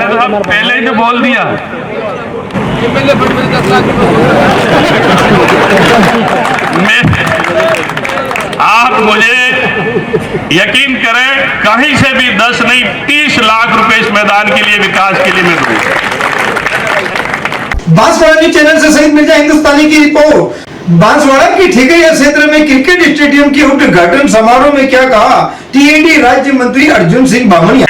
मैंने तो अब पहले ही तो बोल दिया। आप मुझे यकीन करें, कहीं से भी 10 नहीं 30 लाख रुपए इस मैदान के लिए, विकास के लिए मैं दूंगा। बांसवाड़ा न्यूज चैनल से सईद मिर्जा हिंदुस्तानी की रिपोर्ट। बांसवाड़ा की ठेकैया क्षेत्र में क्रिकेट स्टेडियम के उद्घाटन समारोह में क्या कहा टीएडी राज्य मंत्री अर्जुन सिंह बामनिया।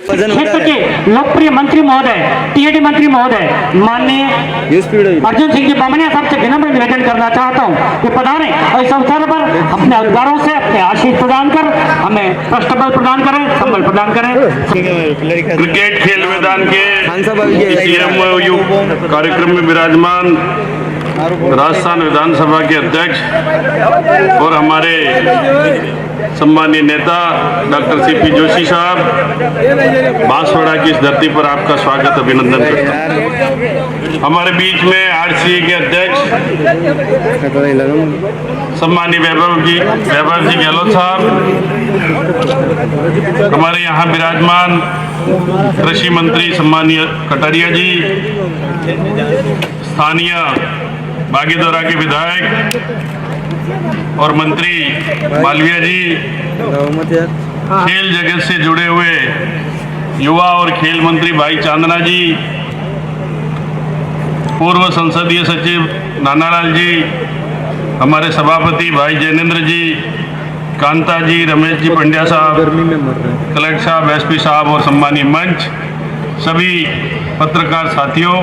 क्षेत्र के लोकप्रिय मंत्री महोदय, टीएडी मंत्री महोदय माननीय अर्जुन सिंह जी बामनिया साहब से विनम्र निवेदन करना चाहता हूं कि पधारें और इस अवसर पर अपने अधिकारों से अपने आशीष प्रदान कर हमें पृष्ठबल प्रदान करें, संबल प्रदान करें। क्रिकेट खेल मैदान के CMOU कार्यक्रम में विराजमान राजस्थान विधानसभा के अध्यक्ष और हमारे सम्मानीय नेता डॉक्टर CP जोशी साहब, बांसवाड़ा की इस धरती पर आपका स्वागत अभिनंदन करता हूँ। हमारे बीच में RCA के अध्यक्ष सम्मानीय वैभव जी गहलोत साहब, हमारे यहाँ विराजमान कृषि मंत्री सम्मानीय कटारिया जी, स्थानीय बागीदोरा के विधायक और मंत्री मालविया जी, खेल जगत से जुड़े हुए युवा और खेल मंत्री भाई चांदना जी, पूर्व संसदीय सचिव नानालाल जी, हमारे सभापति भाई जैनेन्द्र जी, कांता जी, रमेश जी पंड्या साहब, कलेक्टर साहब, SP साहब और सम्मानीय मंच, सभी पत्रकार साथियों,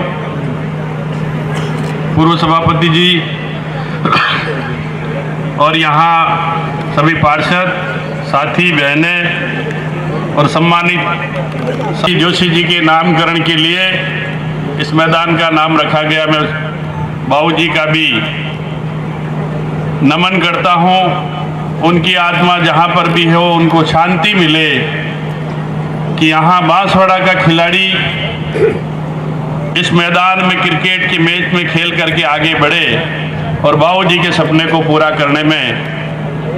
पूर्व सभापति जी और यहाँ सभी पार्षद साथी बहनें और सम्मानित जोशी जी के नामकरण के लिए इस मैदान का नाम रखा गया। मैं बाबूजी का भी नमन करता हूँ, उनकी आत्मा जहाँ पर भी हो उनको शांति मिले कि यहाँ बांसवाड़ा का खिलाड़ी इस मैदान में क्रिकेट के मैच में खेल करके आगे बढ़े और बाबूजी के सपने को पूरा करने में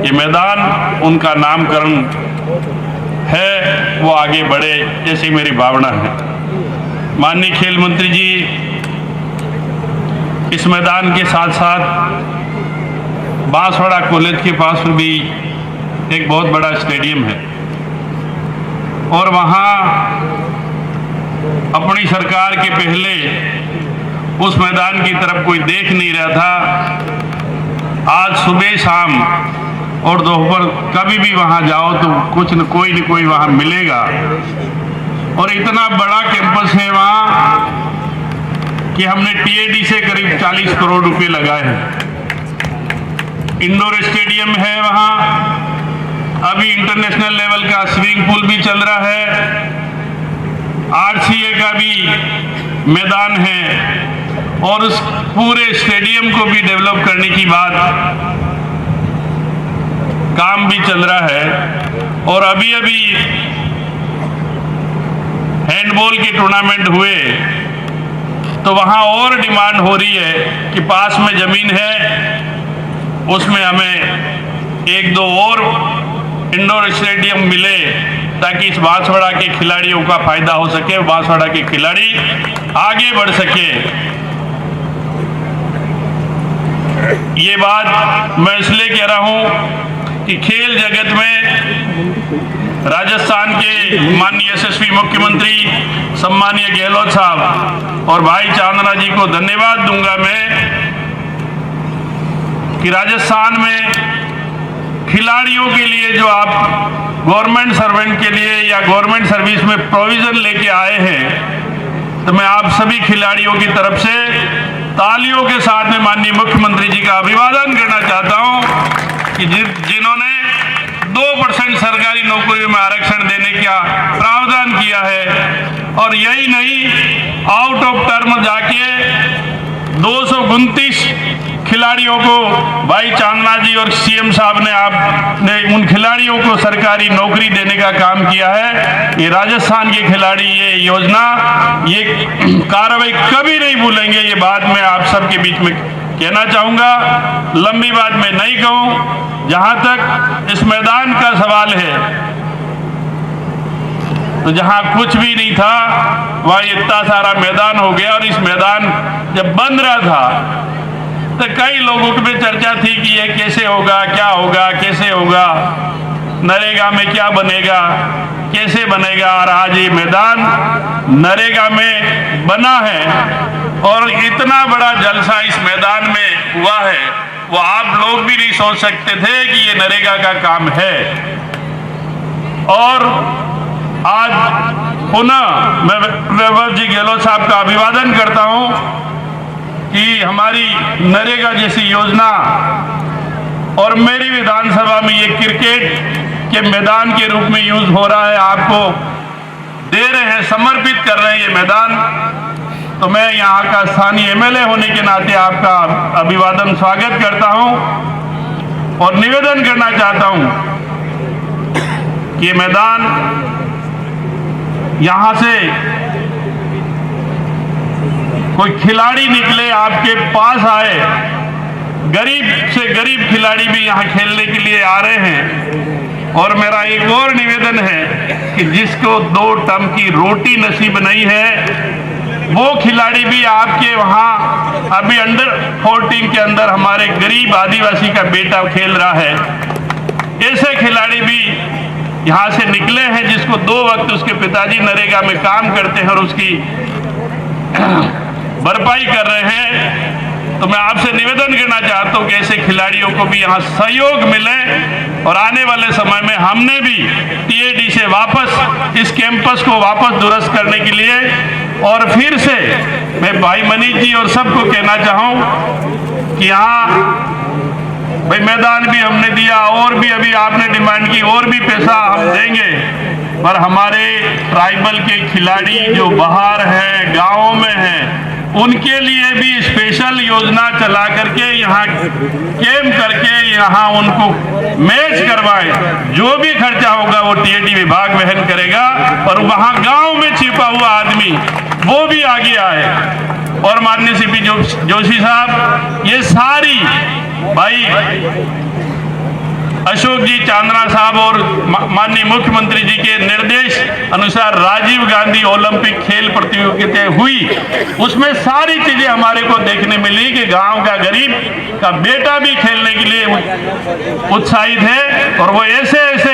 ये मैदान उनका नामकरण है, वो आगे बढ़े, ऐसी मेरी भावना है। माननीय खेल मंत्री जी, इस मैदान के साथ साथ बांसवाड़ा कॉलेज के पास भी एक बहुत बड़ा स्टेडियम है और वहाँ अपनी सरकार के पहले उस मैदान की तरफ कोई देख नहीं रहा था। आज सुबह शाम और दोपहर कभी भी वहाँ जाओ तो कुछ न कोई वहाँ मिलेगा और इतना बड़ा कैंपस है वहाँ कि हमने TAD से करीब 40 करोड़ रुपए लगाए हैं। इंडोर स्टेडियम है वहाँ, अभी इंटरनेशनल लेवल का स्विमिंग पूल भी चल रहा है, RCA का भी मैदान है और उस पूरे स्टेडियम को भी डेवलप करने की बात काम भी चल रहा है। और अभी हैंडबॉल के टूर्नामेंट हुए तो वहाँ और डिमांड हो रही है कि पास में ज़मीन है, उसमें हमें 1-2 और इंडोर स्टेडियम मिले ताकि इस बांसवाड़ा के खिलाड़ियों का फायदा हो सके, बांसवाड़ा के खिलाड़ी आगे बढ़ सके। ये बात मैं इसलिए कह रहा हूं कि खेल जगत में राजस्थान के माननीय यशस्वी मुख्यमंत्री सम्मानीय गहलोत साहब और भाई चांदना जी को धन्यवाद दूंगा मैं कि राजस्थान में खिलाड़ियों के लिए जो आप गवर्नमेंट सर्वेंट के लिए या गवर्नमेंट सर्विस में प्रोविजन लेके आए हैं, तो मैं आप सभी खिलाड़ियों की तरफ से तालियों के साथ में माननीय मुख्यमंत्री जी का अभिवादन करना चाहता हूं कि जिन्होंने 2% सरकारी नौकरियों में आरक्षण देने का प्रावधान किया है और यही नहीं, आउट ऑफ टर्म जाके 229 खिलाड़ियों को भाई चांदना जी और CM साहब ने आपने उन खिलाड़ियों को सरकारी नौकरी देने का काम किया है। ये राजस्थान के खिलाड़ी ये योजना, ये कार्रवाई कभी नहीं भूलेंगे। ये बात मैं आप सबके बीच में कहना चाहूँगा, लंबी बात मैं नहीं कहूँ। जहाँ तक इस मैदान का सवाल है, तो जहाँ कुछ भी नहीं था वहाँ इतना सारा मैदान हो गया। और इस मैदान जब बन रहा था तो कई लोगों की चर्चा थी कि ये कैसे होगा, क्या होगा, कैसे होगा, नरेगा में क्या बनेगा, कैसे बनेगा। और आज ये मैदान नरेगा में बना है और इतना बड़ा जलसा इस मैदान में हुआ है, वो आप लोग भी नहीं सोच सकते थे कि ये नरेगा का काम है। और आज पुनः मैं वैभव जी गहलोत साहब का अभिवादन करता हूं कि हमारी नरेगा जैसी योजना और मेरी विधानसभा में ये क्रिकेट के मैदान के रूप में यूज हो रहा है, आपको दे रहे हैं, समर्पित कर रहे हैं ये मैदान। तो मैं यहाँ का स्थानीय एमएलए होने के नाते आपका अभिवादन स्वागत करता हूँ और निवेदन करना चाहता हूँ कि ये मैदान यहाँ से कोई खिलाड़ी निकले, आपके पास आए, गरीब से गरीब खिलाड़ी भी यहाँ खेलने के लिए आ रहे हैं। और मेरा एक और निवेदन है कि जिसको 2 टर्म की रोटी नसीब नहीं है वो खिलाड़ी भी आपके वहाँ अभी अंडर 14 के अंदर हमारे गरीब आदिवासी का बेटा खेल रहा है, ऐसे खिलाड़ी भी यहाँ से निकले हैं जिसको 2 वक्त उसके पिताजी नरेगा में काम करते हैं और उसकी भरपाई कर रहे हैं। तो मैं आपसे निवेदन करना चाहता हूं कि ऐसे खिलाड़ियों को भी यहाँ सहयोग मिले और आने वाले समय में हमने भी टीएडी से वापस इस कैंपस को वापस दुरुस्त करने के लिए और फिर से मैं भाई मनीष जी और सबको कहना चाहूँ कि यहाँ भाई मैदान भी हमने दिया और भी अभी आपने डिमांड की और भी पैसा हम देंगे, पर हमारे ट्राइबल के खिलाड़ी जो बाहर हैं, गाँवों में हैं, उनके लिए भी स्पेशल योजना चला करके यहाँ कैंप करके यहाँ उनको मैच करवाएं। जो भी खर्चा होगा वो टीएडी विभाग वहन करेगा और वहाँ गांव में छिपा हुआ आदमी वो भी आगे आए। और माननीय सीपी जोशी साहब, ये सारी भाई अशोक जी चांद्रा साहब और माननीय मुख्यमंत्री जी के निर्देश अनुसार राजीव गांधी ओलंपिक खेल प्रतियोगिताएं हुई, उसमें सारी चीजें हमारे को देखने मिली कि गांव का गरीब का बेटा भी खेलने के लिए उत्साहित है और वो ऐसे ऐसे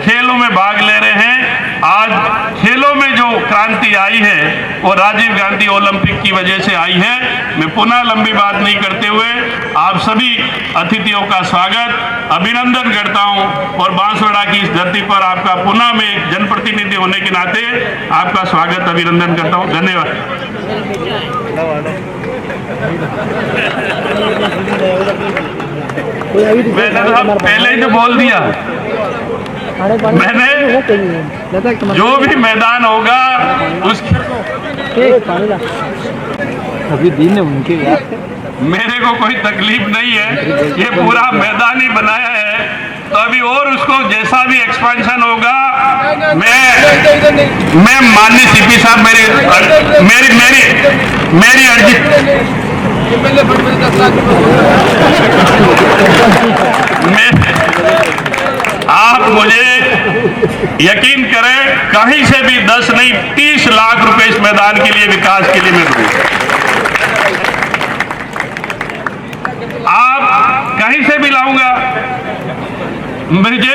खेलों में भाग ले रहे हैं। आज खेलों में जो क्रांति आई है वो राजीव गांधी ओलंपिक की वजह से आई है। मैं पुनः लंबी बात नहीं करते हुए आप सभी अतिथियों का स्वागत अभिनंदन करता हूं और बांसवाड़ा की इस धरती पर आपका पुनः मैं एक जनप्रतिनिधि होने के नाते आपका स्वागत अभिनंदन करता हूं। धन्यवाद। मैंने तो पहले ही तो बोल दिया, मैंने जो भी मैदान होगा उसकी अभी दिन उनके मेरे को कोई तकलीफ नहीं है, ये पूरा मैदान ही बनाया है। तो अभी और उसको जैसा भी एक्सपेंशन होगा मैं माननीय सीपी साहब मेरी अर्जी आप मुझे यकीन करें कहीं से भी 10 नहीं 30 लाख रुपए इस मैदान के लिए विकास के लिए मैं दूंगा। आप कहीं से भी लाऊंगा। मुझे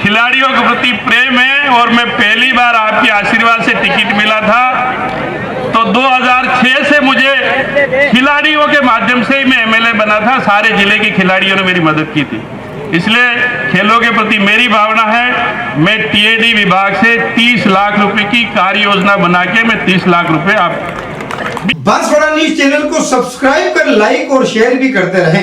खिलाड़ियों के प्रति प्रेम है और मैं पहली बार आपके आशीर्वाद से टिकट मिला था तो 2006 से मुझे खिलाड़ियों के माध्यम से ही मैं एमएलए बना था। सारे जिले के खिलाड़ियों ने मेरी मदद की थी, इसलिए खेलों के प्रति मेरी भावना है। मैं टीएडी विभाग से 30 लाख रुपए की कार्य योजना बना के मैं 30 लाख रुपए आप बांसवाड़ा न्यूज चैनल को सब्सक्राइब कर लाइक और शेयर भी करते रहें।